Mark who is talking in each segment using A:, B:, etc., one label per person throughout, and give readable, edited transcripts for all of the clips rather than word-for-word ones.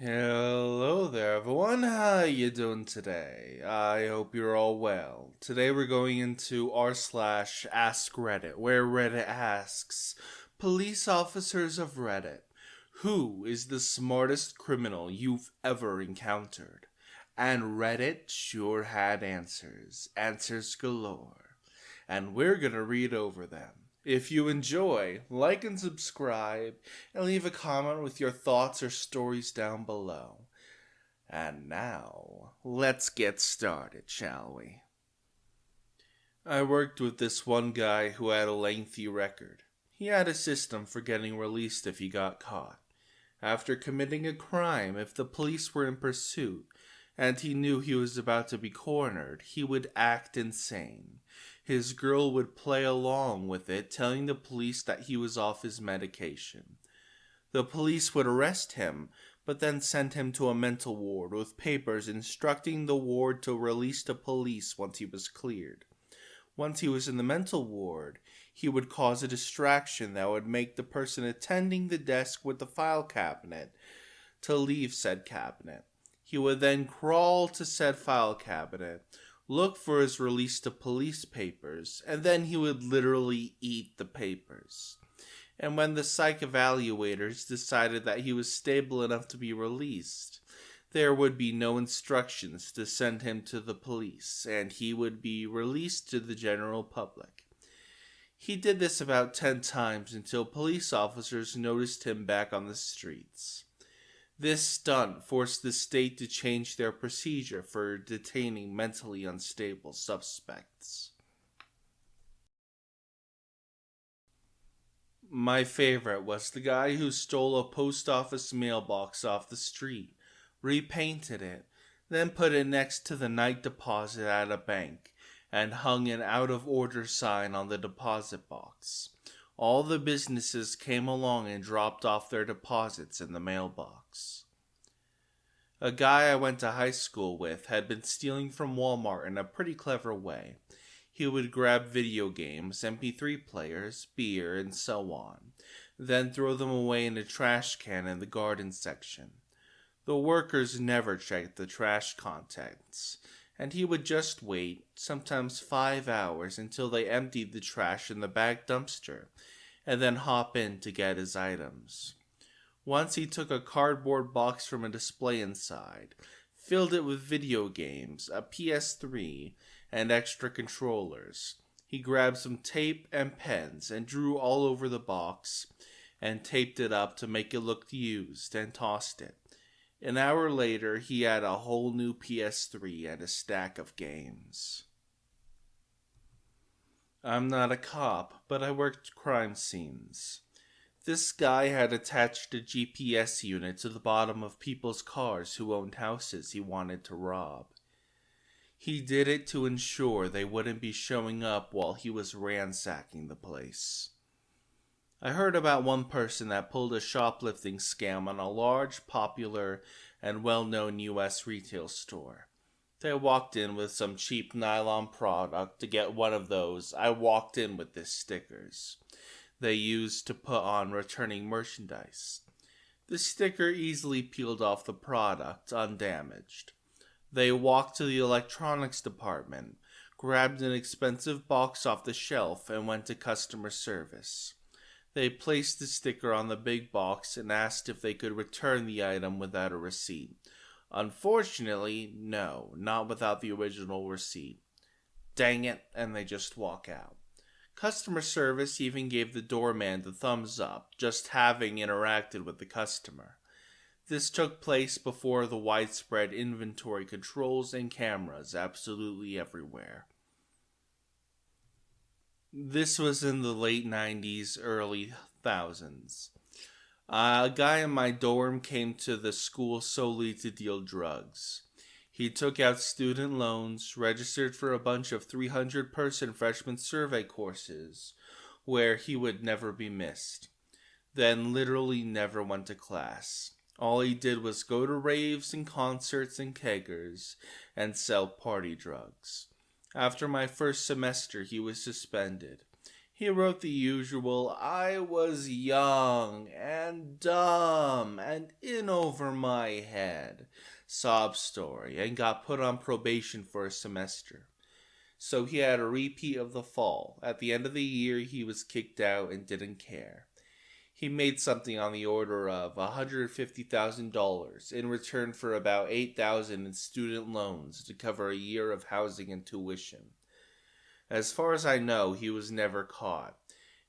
A: Hello there, everyone. How you doing today? I hope you're all well. Today we're going into r/AskReddit, where Reddit asks, police officers of Reddit, who is the smartest criminal you've ever encountered? And Reddit sure had answers galore. And we're gonna read over them. If you enjoy, like and subscribe, and leave a comment with your thoughts or stories down below. And now, let's get started, shall we? I worked with this one guy who had a lengthy record. He had a system for getting released if he got caught. After committing a crime, if the police were in pursuit, and he knew he was about to be cornered, he would act insane. His girl would play along with it, telling the police that he was off his medication. The police would arrest him, but then send him to a mental ward with papers instructing the ward to release the police once he was cleared. Once he was in the mental ward, he would cause a distraction that would make the person attending the desk with the file cabinet to leave said cabinet. He would then crawl to said file cabinet, look for his release to police papers, and then he would literally eat the papers. And when the psych evaluators decided that he was stable enough to be released, there would be no instructions to send him to the police, and he would be released to the general public. He did this about 10 times until police officers noticed him back on the streets. This stunt forced the state to change their procedure for detaining mentally unstable suspects. My favorite was the guy who stole a post office mailbox off the street, repainted it, then put it next to the night deposit at a bank, and hung an out-of-order sign on the deposit box. All the businesses came along and dropped off their deposits in the mailbox. A guy I went to high school with had been stealing from Walmart in a pretty clever way. He would grab video games, MP3 players, beer, and so on, then throw them away in a trash can in the garden section. The workers never checked the trash contents, and he would just wait, sometimes 5 hours, until they emptied the trash in the back dumpster, and then hop in to get his items. Once he took a cardboard box from a display inside, filled it with video games, a PS3, and extra controllers. He grabbed some tape and pens and drew all over the box, and taped it up to make it look used, and tossed it. An hour later, he had a whole new PS3 and a stack of games. I'm not a cop, but I worked crime scenes. This guy had attached a GPS unit to the bottom of people's cars who owned houses he wanted to rob. He did it to ensure they wouldn't be showing up while he was ransacking the place. I heard about one person that pulled a shoplifting scam on a large, popular, and well-known U.S. retail store. They walked in with some cheap nylon product to get one of those "I walked in with this" stickers they used to put on returning merchandise. The sticker easily peeled off the product, undamaged. They walked to the electronics department, grabbed an expensive box off the shelf, and went to customer service. They placed the sticker on the big box and asked if they could return the item without a receipt. Unfortunately, no, not without the original receipt. Dang it, and they just walk out. Customer service even gave the doorman the thumbs up, just having interacted with the customer. This took place before the widespread inventory controls and cameras absolutely everywhere. This was in the late 90s, early thousands. A guy in my dorm came to the school solely to deal drugs. He took out student loans, registered for a bunch of 300-person freshman survey courses, where he would never be missed. Then literally never went to class. All he did was go to raves and concerts and keggers, and sell party drugs. After my first semester, he was suspended. He wrote the usual, "I was young and dumb and in over my head" sob story and got put on probation for a semester. So he had a repeat of the fall. At the end of the year, he was kicked out and didn't care. He made something on the order of $150,000 in return for about $8,000 in student loans to cover a year of housing and tuition. As far as I know, he was never caught.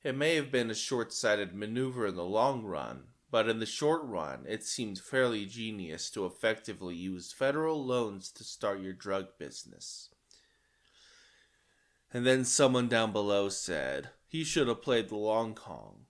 A: It may have been a short-sighted maneuver in the long run, but in the short run, it seemed fairly genius to effectively use federal loans to start your drug business. And then someone down below said, he should have played the long con.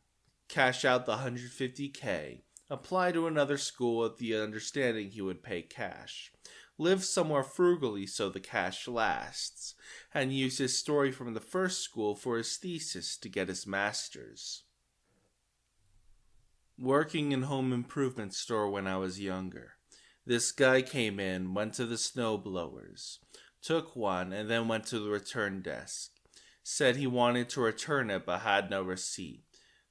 A: Cash out the $150K, apply to another school with the understanding he would pay cash, live somewhere frugally so the cash lasts, and use his story from the first school for his thesis to get his master's. Working in home improvement store when I was younger, this guy came in, went to the snow blowers, took one, and then went to the return desk. Said he wanted to return it but had no receipt.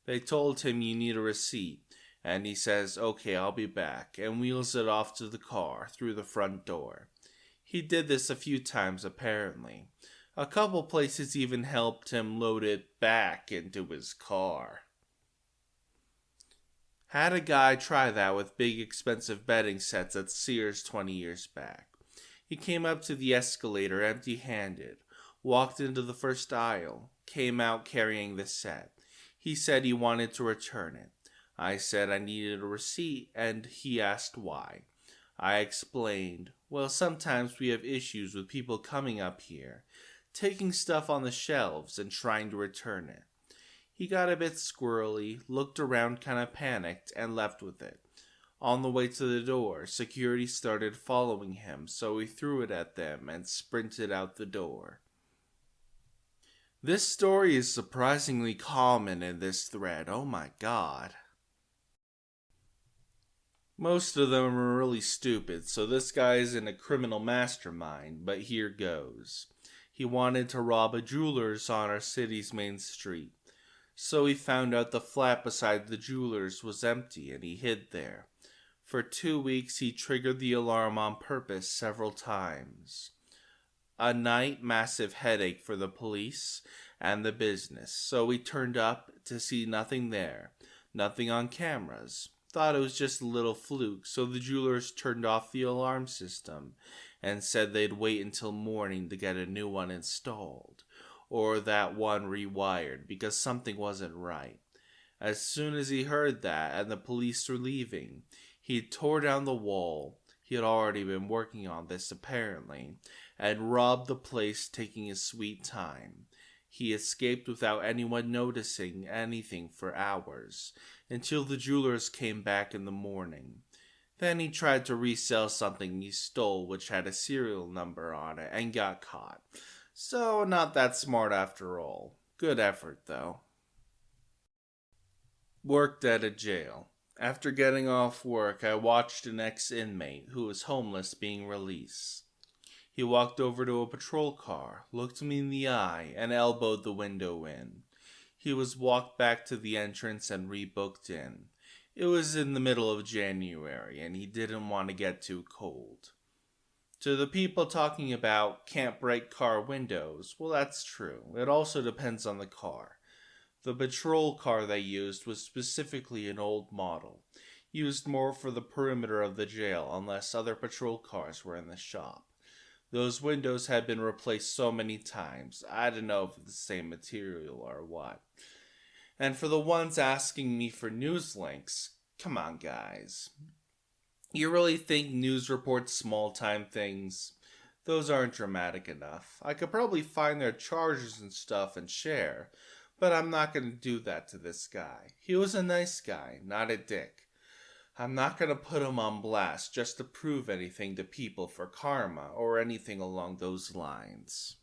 A: They told him you need a receipt, and he says, "Okay, I'll be back," and wheels it off to the car through the front door. He did this a few times apparently. A couple places even helped him load it back into his car. Had a guy try that with big expensive bedding sets at Sears 20 years back. He came up to the escalator empty-handed, walked into the first aisle, came out carrying the set. He said he wanted to return it. I said I needed a receipt, and he asked why. I explained, well, sometimes we have issues with people coming up here, taking stuff on the shelves and trying to return it. He got a bit squirrely, looked around kinda panicked, and left with it. On the way to the door, security started following him, so he threw it at them and sprinted out the door. This story is surprisingly common in this thread, oh my god. Most of them are really stupid, so this guy isn't a criminal mastermind, but here goes. He wanted to rob a jeweler's on our city's main street. So he found out the flat beside the jeweler's was empty and he hid there. For 2 weeks he triggered the alarm on purpose several times. A night massive headache for the police and the business, so we turned up to see nothing there, nothing on cameras. Thought it was just a little fluke, so the jewelers turned off the alarm system and said they'd wait until morning to get a new one installed, or that one rewired, because something wasn't right. As soon as he heard that and the police were leaving, he tore down the wall. He had already been working on this apparently, and robbed the place, taking his sweet time. He escaped without anyone noticing anything for hours, until the jewelers came back in the morning. Then he tried to resell something he stole which had a serial number on it, and got caught. So not that smart after all. Good effort though. Worked at a jail. After getting off work, I watched an ex-inmate who was homeless being released. He walked over to a patrol car, looked me in the eye, and elbowed the window in. He was walked back to the entrance and rebooked in. It was in the middle of January, and he didn't want to get too cold. To the people talking about can't break car windows, well, that's true. It also depends on the car. The patrol car they used was specifically an old model, used more for the perimeter of the jail unless other patrol cars were in the shop. Those windows had been replaced so many times, I don't know if it's the same material or what. And for the ones asking me for news links, come on guys. You really think news reports small-time things? Those aren't dramatic enough. I could probably find their charges and stuff and share, but I'm not going to do that to this guy. He was a nice guy, not a dick. I'm not going to put him on blast just to prove anything to people for karma or anything along those lines.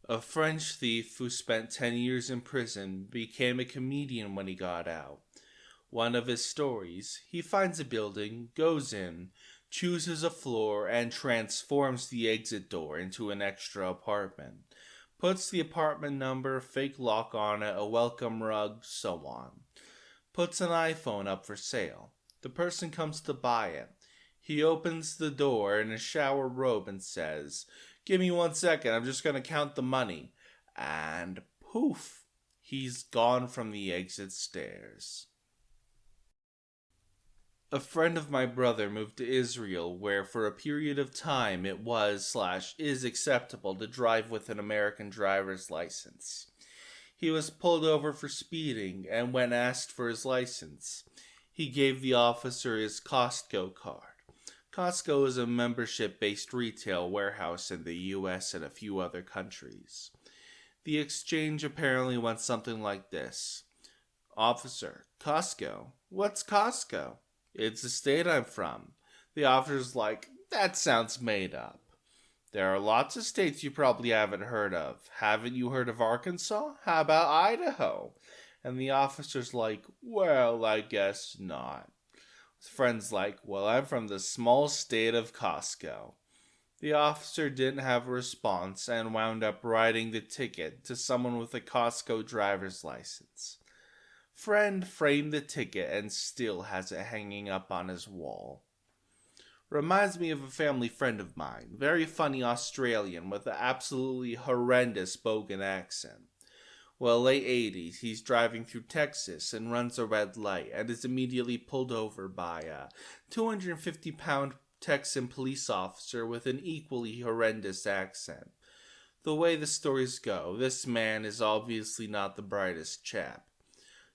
A: A French thief who spent 10 years in prison became a comedian when he got out. One of his stories, he finds a building, goes in, chooses a floor, and transforms the exit door into an extra apartment. Puts the apartment number, fake lock on it, a welcome rug, so on. Puts an iPhone up for sale. The person comes to buy it. He opens the door in a shower robe and says, "Give me 1 second, I'm just gonna count the money." And poof, he's gone from the exit stairs. A friend of my brother moved to Israel, where for a period of time it was/is acceptable to drive with an American driver's license. He was pulled over for speeding, and when asked for his license, he gave the officer his Costco card. Costco is a membership-based retail warehouse in the US and a few other countries. The exchange apparently went something like this. "Officer, Costco? What's Costco?" "It's the state I'm from." The officer's like, "That sounds made up. There are lots of states you probably haven't heard of. Haven't you heard of Arkansas? How about Idaho?" And the officer's like, "Well, I guess not." His friend's like, "Well, I'm from the small state of Costco." The officer didn't have a response and wound up writing the ticket to someone with a Costco driver's license. Friend framed the ticket and still has it hanging up on his wall. Reminds me of a family friend of mine, very funny Australian with an absolutely horrendous Bogan accent. Well, late 80s, he's driving through Texas and runs a red light and is immediately pulled over by a 250-pound Texan police officer with an equally horrendous accent. The way the stories go, this man is obviously not the brightest chap.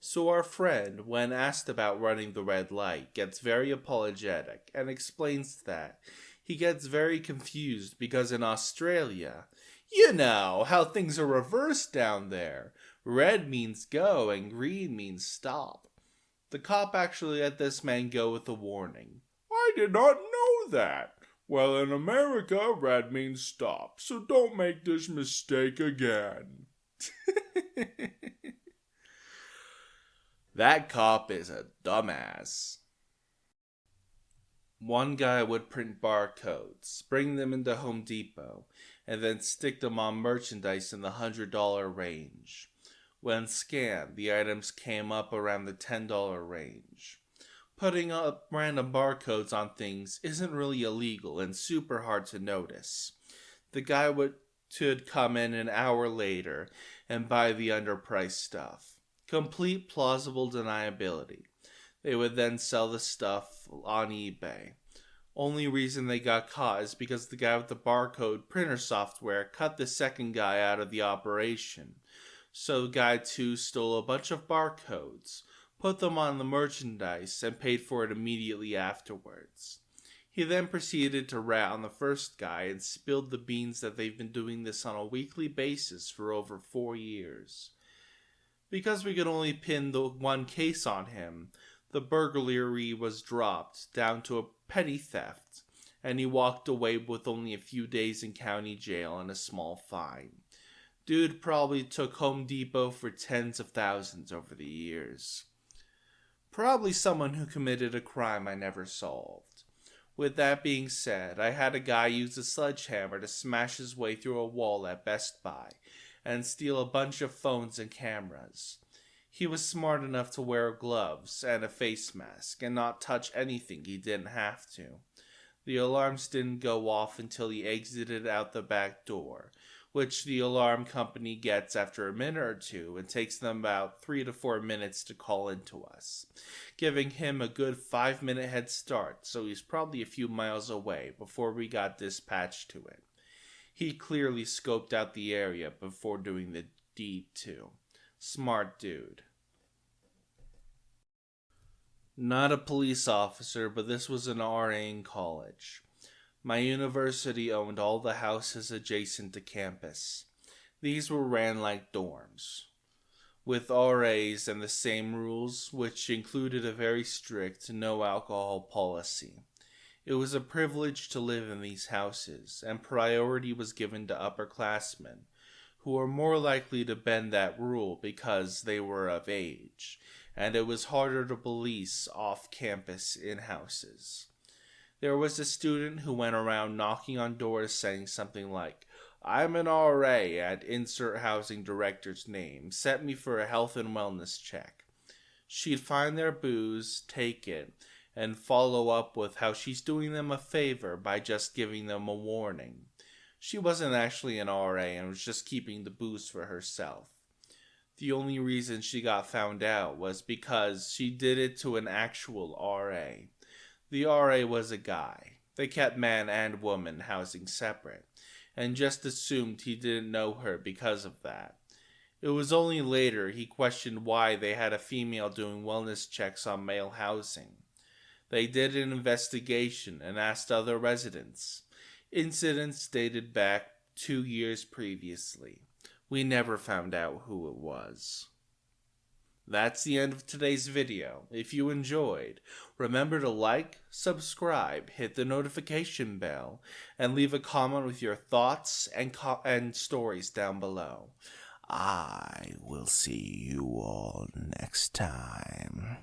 A: So our friend, when asked about running the red light, gets very apologetic and explains that he gets very confused because in Australia, you know how things are reversed down there. Red means go and green means stop. The cop actually let this man go with a warning. "I did not know that. Well, in America, red means stop, so don't make this mistake again." That cop is a dumbass. One guy would print barcodes, bring them into Home Depot, and then stick them on merchandise in the $100 range. When scanned, the items came up around the $10 range. Putting up random barcodes on things isn't really illegal and super hard to notice. The guy would come in an hour later and buy the underpriced stuff. Complete plausible deniability. They would then sell the stuff on eBay. Only reason they got caught is because the guy with the barcode printer software cut the second guy out of the operation. So guy 2 stole a bunch of barcodes, put them on the merchandise, and paid for it immediately afterwards. He then proceeded to rat on the first guy and spilled the beans that they've been doing this on a weekly basis for over 4 years. Because we could only pin the one case on him, the burglary was dropped down to a petty theft, and he walked away with only a few days in county jail and a small fine. Dude probably took Home Depot for tens of thousands over the years. Probably someone who committed a crime I never solved. With that being said, I had a guy use a sledgehammer to smash his way through a wall at Best Buy and steal a bunch of phones and cameras. He was smart enough to wear gloves and a face mask and not touch anything he didn't have to. The alarms didn't go off until he exited out the back door, which the alarm company gets after a minute or two and takes them about 3 to 4 minutes to call into us, giving him a good 5-minute head start, so he's probably a few miles away before we got dispatched to it. He clearly scoped out the area before doing the deed too. Smart dude. Not a police officer, but this was an RA in college. My university owned all the houses adjacent to campus. These were ran like dorms, with RAs and the same rules, which included a very strict no alcohol policy. It was a privilege to live in these houses, and priority was given to upperclassmen, who were more likely to bend that rule because they were of age, and it was harder to police off-campus in houses. There was a student who went around knocking on doors saying something like, I'm an RA at insert housing director's name. Set me for a health and wellness check. She'd find their booze, take it, and follow up with how she's doing them a favor by just giving them a warning. She wasn't actually an RA and was just keeping the booze for herself. The only reason she got found out was because she did it to an actual RA. The RA was a guy. They kept man and woman housing separate, and just assumed he didn't know her because of that. It was only later he questioned why they had a female doing wellness checks on male housing. They did an investigation and asked other residents. Incidents dated back 2 years previously. We never found out who it was. That's the end of today's video. If you enjoyed, remember to like, subscribe, hit the notification bell, and leave a comment with your thoughts and stories down below. I will see you all next time.